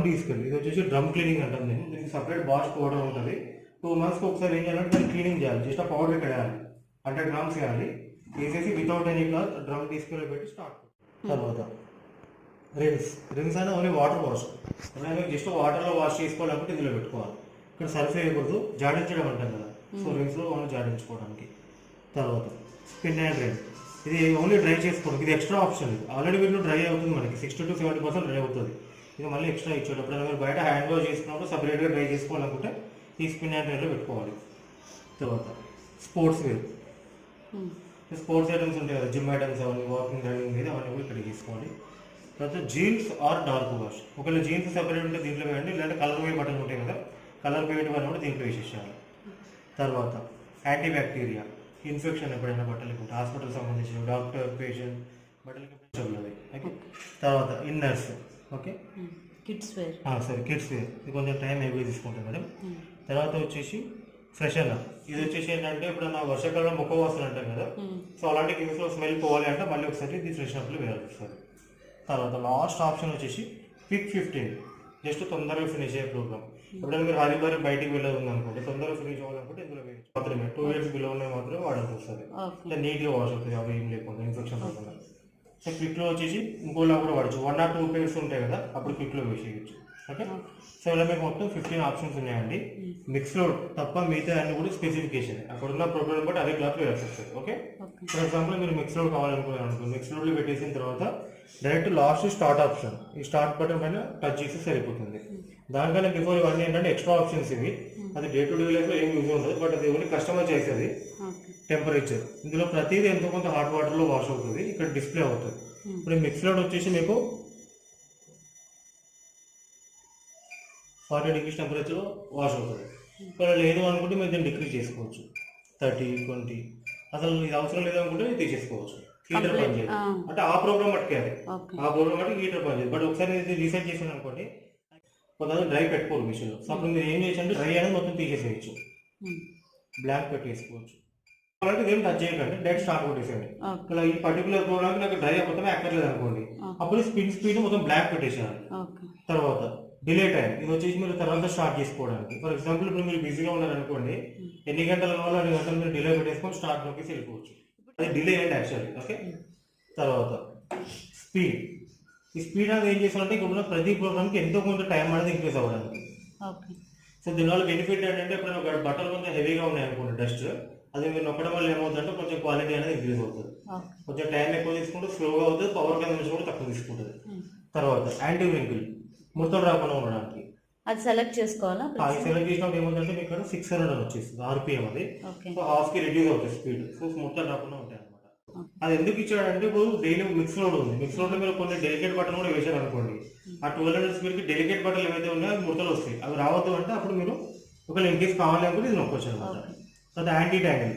తీసుకెళ్ళి ఇది వచ్చేసి డ్రమ్ క్లీనింగ్ అంటాం. దీనికి సపరేట్ వాష్ పౌడర్ ఉంటుంది. 2 monthsకి ఒకసారి ఏం చేయాలంటే దాన్ని క్లీనింగ్ చేయాలి. జస్ట్ ఆ పౌడర్ ఇక్కడ వేయాలి, 100 grams వేయాలి. వేసేసి వితౌట్ ఎనీ క్లాత్ డ్రమ్ తీసుకెళ్ళి పెట్టి స్టార్ట్. తర్వాత రిన్స్ అయినా ఓన్లీ వాటర్ వాష్. అలాగే జస్ట్ వాటర్లో వాష్ చేసుకోవాలంటే ఇందులో పెట్టుకోవాలి. ఇక్కడ సర్ఫ్ వేయకూడదు, జాడించడం అంటాం కదా. సో రిన్స్లో ఓన్లీ జాడించుకోవడానికి. తర్వాత స్పిన్ అండ్ డ్రై, ఇది ఓన్లీ డ్రై చేసుకోవడానికి. ఇది ఎక్స్ట్రా ఆప్షన్. ఆల్రెడీ వీళ్ళు డ్రై అవుతుంది, మనకి 60 to 70% డ్రై అవుతుంది. ఇది మళ్ళీ ఎక్స్ట్రా ఇచ్చేటప్పుడు మీరు బయట హ్యాండ్ వాష్ చేసుకున్నప్పుడు సపరేట్గా డ్రై చేసుకోవాలనుకుంటే ఈ స్పిన్ అండ్ డ్రైలో పెట్టుకోవాలి. తర్వాత స్పోర్ట్స్ వేర్, స్పోర్ట్స్ ఐటమ్స్ ఉంటాయి కదా, జిమ్ ఐటమ్స్ అవన్నీ, వాకింగ్ రన్నింగ్ మీద అవన్నీ కూడా ఇక్కడ తీసుకోవాలి. తర్వాత జీన్స్ ఆర్ డార్క్ వాష్. ఒకవేళ జీన్స్ సపరేట్ ఉంటే దీంట్లో వేయండి, లేదంటే కలర్ వే బటన్ ఉంటాయి కదా, కలర్ వేయడం వల్ల కూడా దీంట్లో వేసేసేయాలి. తర్వాత యాంటీ బ్యాక్టీరియా, ఇన్ఫెక్షన్ ఎప్పుడైనా బట్టలకి ఉంటే హాస్పిటల్ సంబంధించిన డాక్టర్ పేషెంట్ బట్టలకి చెప్తుంది. ఓకే. తర్వాత ఇన్నర్స్, ఓకే, కిడ్స్ వేర్. సరే కిడ్స్ వేర్, ఇది కొంచెం టైం ఎక్కువ తీసుకుంటుంది మేడం. తర్వాత వచ్చేసి ఫ్రెషనర్. ఇది వచ్చేసి ఏంటంటే ఇప్పుడు నా వర్షాకాలంలో మొక్క వాసన అంటాం కదా, సో అలాంటి కింగ్స్లో స్మెల్ పోవాలి అంటే మళ్ళీ ఒకసారి ఇది ఫ్రెషనర్లు వేయాలి వస్తుంది. తర్వాత లాస్ట్ ఆప్షన్ వచ్చేసి క్విక్ 15, జస్ట్ తొందరగా ఫినిష్ అయ్యే ప్రోగ్రామ్. ఎప్పుడైనా మీరు హరిబారి బయటికి వెళ్ళదు అనుకోండి, తొందరగా ఫినిష్ అవ్వాలనుకుంటే ఇందులో మాత్రమే 2 years బిలో ఉన్నాయి మాత్రమే వాడాల్సి వస్తుంది. నీట్గా వాష్ అవుతుంది, అవి ఏం లేకుండా ఇన్ఫెక్షన్ రాకుండా. సో క్విక్లో వచ్చేసి ఇంకోలా కూడా వాడచ్చు. 1 or 2 pairs ఉంటాయి కదా, అప్పుడు క్విక్లో వేసేయచ్చు. ఓకే. సో ఇలా మీకు మొత్తం 15 ఆప్షన్స్ ఉన్నాయండి. మిక్స్లో తప్ప మిగతా అన్ని కూడా స్పెసిఫికేషన్ అక్కడ ఉన్న ప్రోగ్రామ్ బట్టి అదే క్లాత్ వేయాల్సి వస్తుంది. ఓకే. ఫర్ ఎగ్జాంపుల్ మీరు మిక్స్లో కావాలనుకున్నారు, మిక్స్లో పెట్టేసిన తర్వాత డైరెక్ట్ లాస్ట్ స్టార్ట్ ఆప్షన్, ఈ స్టార్ట్ బటన్ పైన టచ్ చేస్తే సరిపోతుంది. దానికన్నా బిఫోర్ ఇవన్నీ ఏంటంటే ఎక్స్ట్రా ఆప్షన్స్ ఇవి. అది డే టు డే లైఫ్లో ఏం యూజ్ ఉండదు, బట్ అది ఓన్లీ కస్టమైజ్ చేసేది. టెంపరేచర్, ఇందులో ప్రతిదీ ఎంతో కొంత హాట్ వాటర్లో వాష్ అవుతుంది, ఇక్కడ డిస్ప్లే అవుతుంది. ఇప్పుడు ఈ మిక్స్లో వచ్చేసి మీకు 40 degrees టెంపరేచర్లో వాష్ అవుతుంది. ఇక్కడ లేదు అనుకుంటే మీరు దీన్ని డిక్రీజ్ చేసుకోవచ్చు, 30, 20. అసలు ఇది అవసరం లేదు అనుకుంటే తీసేసుకోవచ్చు. హీటర్ పని చేయదు అంటే ఆ ప్రోగ్రామ్ బట్టి అది, ఆ ప్రోగ్రామ్ బట్టి హీటర్ పని చేయదు. బట్ ఒకసారి ఇది రీసెట్ చేసాను అనుకోండి, కొంతమంది డ్రై పెట్టుకోరు మిషన్లో. సో అప్పుడు మీరు ఏం చేయండి, డ్రై అనేది మొత్తం తీసేసేయచ్చు, బ్లాక్ పెట్టేసుకోవచ్చు. అలాంటి ఏం టచ్ చేయకండి, డైరెక్ట్ స్టార్ట్ కొట్టేసేయండి. ఇలా ఈ పర్టికులర్ ప్రోగ్రామ్ నాకు డ్రై మొత్తమే ఎక్కర్లేదు అనుకోండి, అప్పుడు స్పీడ్ మొత్తం బ్లాక్ పెట్టేసేయాలి. తర్వాత డిలే టైం, ఇది వచ్చేసి మీరు తర్వాత స్టార్ట్ చేసుకోవడానికి. ఫర్ ఎగ్జాంపుల్ ఇప్పుడు మీరు బిజీగా ఉన్నారనుకోండి, ఎన్ని గంటల కావాలో అన్ని గంటలు మీరు డిలే పెట్టేసుకొని స్టార్ట్ నొక్కేసి వెళ్ళిపోవచ్చు. అది డిలే అయ్యండి యాక్చువల్లీ. ఓకే. తర్వాత స్పీడ్, ఈ స్పీడ్ అనేది ఏం చేస్తామంటే ఇక్కడ ప్రతి ప్రోగ్రామ్కి ఎంతో కొంత టైం అనేది ఇంక్రీజ్ అవ్వడానికి. సో దీనివల్ల బెనిఫిట్ ఏంటంటే ఇప్పుడు బట్టలు కొంచెం హెవీగా ఉన్నాయి అనుకోండి, డస్ట్ అది మీరు నొక్కడం వల్ల ఏమవుతుందంటే కొంచెం క్వాలిటీ అనేది ఇంక్రీజ్ అవుతుంది. కొంచెం టైం ఎక్కువ తీసుకుంటే స్లోగా అవుతుంది, పవర్ కన్సంప్షన్ కూడా తక్కువ తీసుకుంటుంది. తర్వాత యాంటీ వ్రింకిల్, ముడతలు రాకుండా ఉండడానికి అది సెలెక్ట్ చేసుకోవాలా? అది సెలెక్ట్ చేసినప్పుడు ఏముందంటే మీకు 600 అని వచ్చేస్తుంది RPM, అది సో హాఫ్కి రిడ్యూస్ అవుతుంది స్పీడ్. సో ముడతలు రాకుండా ఉంటాయి అనమాట. అది ఎందుకు ఇచ్చాడంటే ఇప్పుడు డైలీ మిక్స్ లోడ్ ఉంది, మిక్స్ లోడ్ మీరు కొన్ని డెలికేట్ బటన్ కూడా వేసారు అనుకోండి, ఆ 1200 స్పీడ్కి డెలికేట్ బటన్లు ఏవైతే ఉన్నాయో అవి ముడతలు వస్తాయి. అవి రావద్దు అంటే అప్పుడు మీరు ఒకవేళ ఇన్కేస్ కావాలి అనుకుంటే ఇది నొక్కొచ్చు అనమాట. తర్వాత యాంటీ ట్యాంగిల్,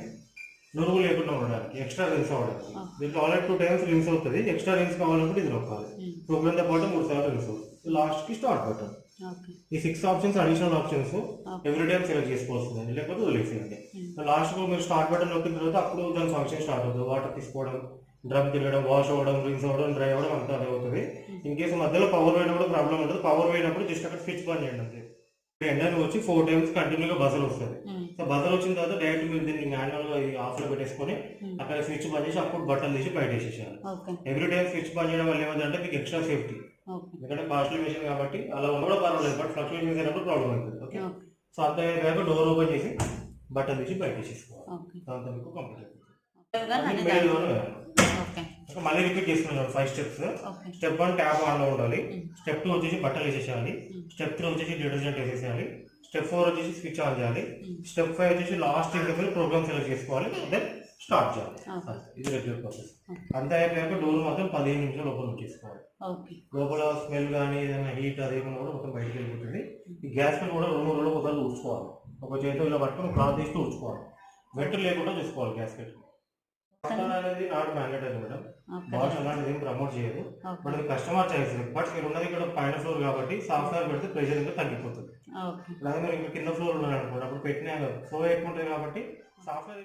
నురుగు లేకుండా ఉండడానికి, ఎక్స్ట్రా రిన్స్ అవ్వడానికి. దీంట్లో ఆల్రెడీ 2 times రిన్స్ అవుతుంది, ఎక్స్ట్రా రిన్స్ కావాలనుకుంటే ఇది నొక్కాలి. ప్రోగ్రామ్తో పాటు 3 సార్లు రిన్స్ అవుతుంది. లాస్ట్కి స్టార్ట్ బటన్. ఈ 6 options additional options every time select చేసుకోవాల్సిందండి, లేకపోతే వదిలేసేయండి. లాస్ట్కి మీరు స్టార్ట్ బటన్ నొక్కిన తర్వాత అప్పుడు దాని ఫంక్షన్ స్టార్ట్ అవుతుంది. వాటర్ తీసుకోవడం, డ్రమ్ తిరగడం, వాష్ అవ్వడం, రిన్స్ అవ్వడం, డ్రై అవ్వడం అంతా అదే అవుతుంది. ఇన్ కేసు మధ్యలో పవర్ వేయడం కూడా ప్రాబ్లం ఉంటుంది. పవర్ వేయనప్పుడు జస్ట్ అక్కడ స్విచ్ బంద్ చేయండి అంతే. ఎండని వచ్చి 4 times కంటిన్యూగా బజర్ వస్తుంది. సో బజర్ వచ్చిన తర్వాత డైరెక్ట్ మీరు దీన్ని మాన్యువల్గా ఆఫ్లో పెట్టేసుకొని అక్కడ స్విచ్ బంద్ చేసి అప్పుడు బట్టలు తీసి బయట వేసేసారు. ఎవ్రీ టైం స్విచ్ బంద్ చేయడం వల్ల ఏమంటే మీకు ఎక్స్ట్రా సేఫ్టీ, ఎందుకంటే కాస్ట్లీ మెషిన్ కాబట్టి అలా ఉన్న కూడా పర్వాలేదు, బట్ ఫ్లక్చుయేషన్ అయినప్పుడు ప్రాబ్లం అవుతుంది. ఓకే. సో అంత అయిపోయాక డోర్ ఓపెన్ చేసి బట్టలు తీసి బయట వేసేసుకోవాలి. దాంతో మీకు కంప్లీట్ అవుతుంది. మళ్ళీ రిపీట్ చేసుకున్నాం 5 steps. స్టెప్ 1 ట్యాప్ ఆన్లో ఉండాలి. స్టెప్ 2 వచ్చేసి బట్టలు వేసేసేయాలి. స్టెప్ 3 వచ్చేసి డిటర్జెంట్ వేసేసేయాలి. స్టెప్ 4 వచ్చేసి స్విచ్ ఆన్ చేయాలి. స్టెప్ 5 వచ్చేసి లాస్ట్ ఇంటర్వ్యూ ప్రోగ్రామ్ సెలెక్ట్ చేసుకోవాలి, దెన్ స్టార్ట్ చేయాలి. ఇది రెగ్యులర్ ప్రాసెస్. అంతా అయిపోయాక డోర్ మాత్రం 15 నిమిషాలు ఓపెన్ చేసుకోవాలి. లోపల స్మెల్ కానీ ఏదైనా హీట్ అదేమన్నా కూడా మొత్తం బయటకు వెళ్ళిపోతుంది. ఈ గ్యాస్ పైన కూడా 2-3 రోజులు ఒకసారి ఊడ్చుకోవాలి. ఒక చేతితో ఇలా పట్టుకొని క్లాత్ తీసి ఊడ్చుకోవాలి, వెంట లేకుండా చూసుకోవాలి. గ్యాస్ పెట్టి అనేది నాట్ మ్యాండేటరీ మేడం, బాష్ అలాంటిది ఏం ప్రమోట్ చేయదు. బట్ అది కస్టమర్ చాయిస్. బట్ మీరు ఉన్నది ఇక్కడ పైన ఫ్లోర్ కాబట్టి సాఫ్ట్వేర్ పెడితే ప్రెషర్ ఇంకా తగ్గిపోతుంది. అలాగే మీరు ఇంకా కింద ఫ్లోర్ ఉన్నారనుకోండి, అప్పుడు పెట్టిన ఫ్లో ఎక్కువ ఉంటుంది కాబట్టి సాఫ్ట్వేర్